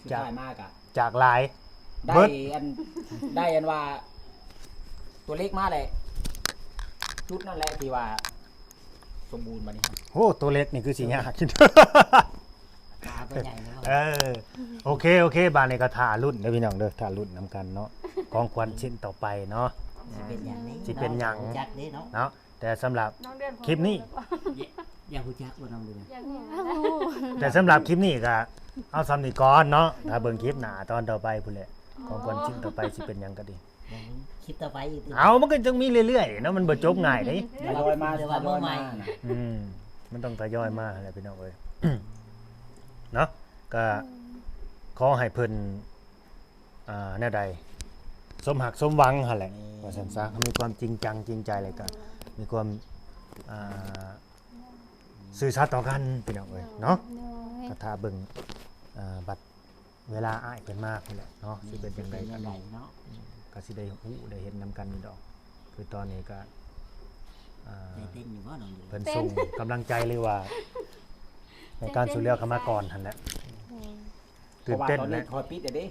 สุด จาก ท้ายมากอะ จากหลาย ได้ เบิด อันได้อันว่า ตัวเลขมาเลยชุดนั่นแหละที่ว่า สมบูรณ์บัดนี้ครับ โอ้ตัวเล็กนี่คือสิยากขึ้น ขาตัวใหญ่เนาะ เออโอเคบานนี้ก็ถ่ารุ่นเด้อพี่น้องเด้อถ่ารุ่นนํกันเนาะของขวัญชิ้นต่อไปเนาะ สิเป็นอย่างนี้ สิเป็นหยัง จักนี้เนาะ เนาะแต่สำหรับ น้องเดือน คลิปนี้ อย่าหูจักว่าน้องเดือน อย่างนี้ แต่สำหรับคลิปนี้ก็เอาซ้ำนี่ก่อนเนาะถ้าเบิ่งคลิปหน้าตอนต่อไปพุ่นแหละของขวัญชิ้นต่อไปสิเป็นหยังก็ดี คลิปต่อไปอีก เอามันก็ต้องมีเรื่อยๆเนาะมันบ่จบง่ายเด้ ทยอยมา เดี๋ยว ท ว่าย อย ใหม่ มานะ มันต้องทยอยมาแหละพี่น้องเอ้ย เนาะก็ขอให้เพิ่นแนวใดสมหักสมหวังหั่นแหละว่าซั่นซะมีความจริงจังจริงใจเลยก็มีความสื่อสารต่อกันพี่น้องเอ้ยเนาะ โดย ก็ถ้าเบิ่งบัดเวลาอ้ายเพิ่นมาพุ่นแหละเนาะสิเป็นจังได เป็น กั ยั น งไงเนาะ ก็สิได้ฮู้ได้เห็นนํกันนี่ดอก คือตอนนี้ก็ใจเต้นอยู่บ่น้องอยู่ เพิ่นส่งกำลังใจเลยว่า ในการสู่เรือเข้ามาก่อนหั่นแหละ เพ ตื่น ราะว่า เต้น ตอน แห นี้ ละ คอยปิดเด้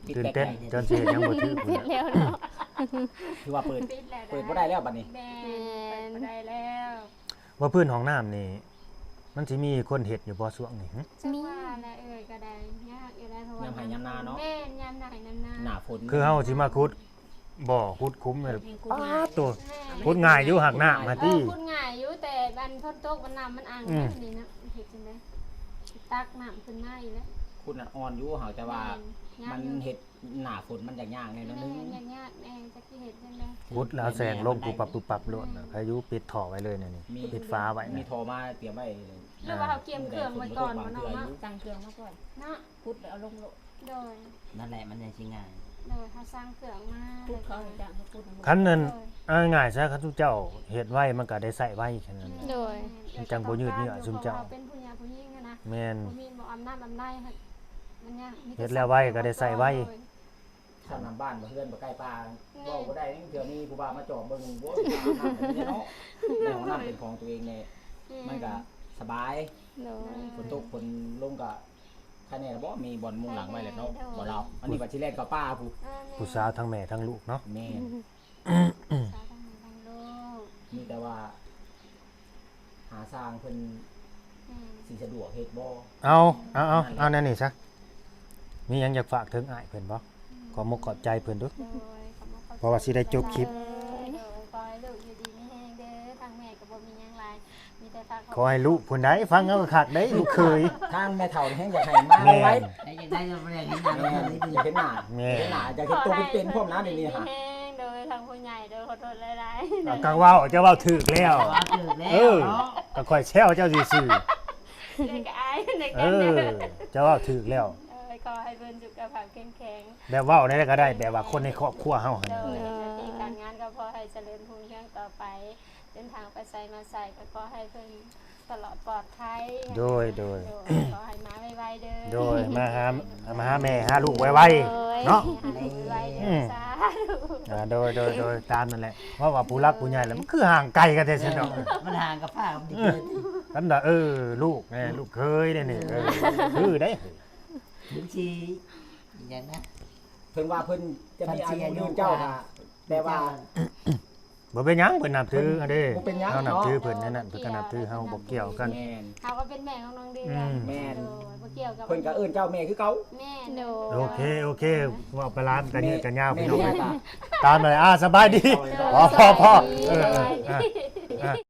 ปิด ตื่น แต่ เต้น ไกล จนสิเฮ็ดหยังบ่ถือพุ่น ปิด น่ะ แล้วเนาะ คือว่าเปิด ปิดแล้ว เปิดบ่ได้แล้วบัดนี้ แม่เปิดบ่ได้แล้ว ว่าพื้นห้องน้ำนี่มันสิมีคนเฮ็ดอยู่บ่ช่วงนี้หึ จังว่าและก็ได้ยากอยู่แล้วเพราะว่าย ามให้ยามนาเนาะ แม่นยามไหนยามนา หน้าฝน คือเฮาสิมาขุดบ่ขุดคุ้มเลย ให้กู อ้า มา ตัว แม่ ขุดง่ายอยู่หักหน้ามาติ พูดง่ายอยู่แต่บันพ้นโต๊ะมันน้ำมันอ่าง อืม นี่นะเห็ดจังได๋ตักน้ำขึ้นมาอีกแล้ว คุณน่ะอ่อนอยู่เฮาแต่ว่า แม่ มัน ยากอยู่ เฮ็ดหน้าฝนมันยากๆแน่นอนนึง แม่ยากๆแม่จะกี่เห็ดจังได๋ ขุดแล้วแสงลงปุบปับปุบปับโลดน่ะพายุปิดท่อไว้เลยเนี่ยนี่ปิดฟ้าไว้ มี นะ โทรมาเตรียมไว้เลย หรือว่าเขาเตรียมเครื่องไว้ก่อนบ่เนาะเนาะ ตั้งเครื่องมาก่อน เนาะ พุดแล้วเอาลงโล โดย นั่นแหละมันยังสิง่าย โดยเขาสร้างเครื่องมา พุดเขาให้จ้างให้พุด คันนั้นเอาง่ายๆซะคันเจ้าเฮ็ดไว้มันก็ได้ใช้ไว้แค่นั้น โดย มันจังบ่ยืดเยื้อซุมเจ้า เป็นผู้หญิงผู้หญิงอะนะ แม่น ผู้มีบ่อำนาจอำนาจค่ะมันยากมีแต่ เฮ็ดแล้วไว้ก็ได้ใส่ไว้ ข้างนำบ้านบ่เพื่อนบ่ใกล้ป่าเว้าบ่ได้นี่เดี๋ยวนี้ผู้บ่าวมาจอบเบิ่งโว้ยน้ำเนาะในห้องน้ำเป็นของตัวเองเนี่ยมันก็สบาย โดย ฝนตกฝนลงก็ใครแน่บ่มีบ่อนมุงหลังไว้แล้วเนาะบ่เราอันนี้ว่าสิแล่นกับป้าผู้ ผู้สาวทั้งแม่ทั้งลูกเนาะ แม่ สาวทั้งแม่ทั้งลูก มีแต่ว่า หาสร้างเพิ่น แม่ สิสะดวกเฮ็ดบ่ เอานั่นนี่ซะมีหยังอยากฝากถึงอ้ายเพิ่นบ่ขอมกขอบใจเพิ่นดู โดยขอบคุณ เพราะว่าสิได้จบคลิป โดยขอให้ลูกอยู่ดีมีแห้งเด้อทางแม่ก็บ่มีหยังหลายมีแต่ฝาก ขอให้ลูกผู้ใดฟังเอาคักได้ลูกเคย ทางแม่เฒ่านี่แฮงอยากให้มา แม่ ไว้ ได้ยังได้ยังบ่ได้เห็นหน้า แม่ น้องอยู่ อยากเห็นหน้า แม่ อยากเห็นหน้าอยากเห็นตัวเป็นๆพร้อมนะเดี๋ยวนี้ฮะ มีแห้งโดยทางผู้ใหญ่โดยขอโทษหลายๆ เอากังเว้าเจ้าเว้าถูกแล้ว ว่าถึกแล้ว เออ เนาะ ก็ค่อยแซวเจ้าซื่อ เด็กอายใน ๆเอ กัน อ เด้อ เจ้าเว้าถูกแล้ว ขอให้เพิ่นสุขภาพแข็งแรง แบบเว้าได้ก็ได้แบบว่าคนในครอบครัวเฮาหั่น โด น่ะ ยหน้าที่การงานก็ขอให้เจริญรุ่งเรืองต่อไปเดินทางไปไสมาไสก็ขอให้เพิ่นตลอดปลอดภัย โดย ขอให้มาไวๆเด้อ โดยมาหาแม่หาลูกไวๆเนาะ ให้มาไวๆเด้อสาธุ โดยตามนั่นแหละเพราะว่าผู้รักผู้ใหญ่แล้วมันคือห่างไกลกันแท้ซั่นเนาะ มันห่างกับฟ้ากับดินเลย กันน่ะลูกแม่ลูกเคยได้นี่คือได้ ถึงชีอย่างนะ เพิ่นว่าเพิ่นจะมีอายุยืนเจ้าค่ะแต่ว่า บ่เป็นหยังเพิ่นนับถืออันเด้ บ่เป็นหยัง เฮานับ เนาะ ถือเพิ่นนั่นน่ะเพิ่นก็นับถือเฮาบ่เกี่ยวกัน แม่น เขาก็เป็นแม่ของน้องเดือ อื น ม แม่น บ่เกี่ยวกับ เพิ่นก็เอิ้นเจ้าแม่คือเก่า แม่ โด โอเคว่าไปร้านกันยืดกันยาว แม่ พี่น้อง แม่ ตามเลยสบายดีพอ พอ เออ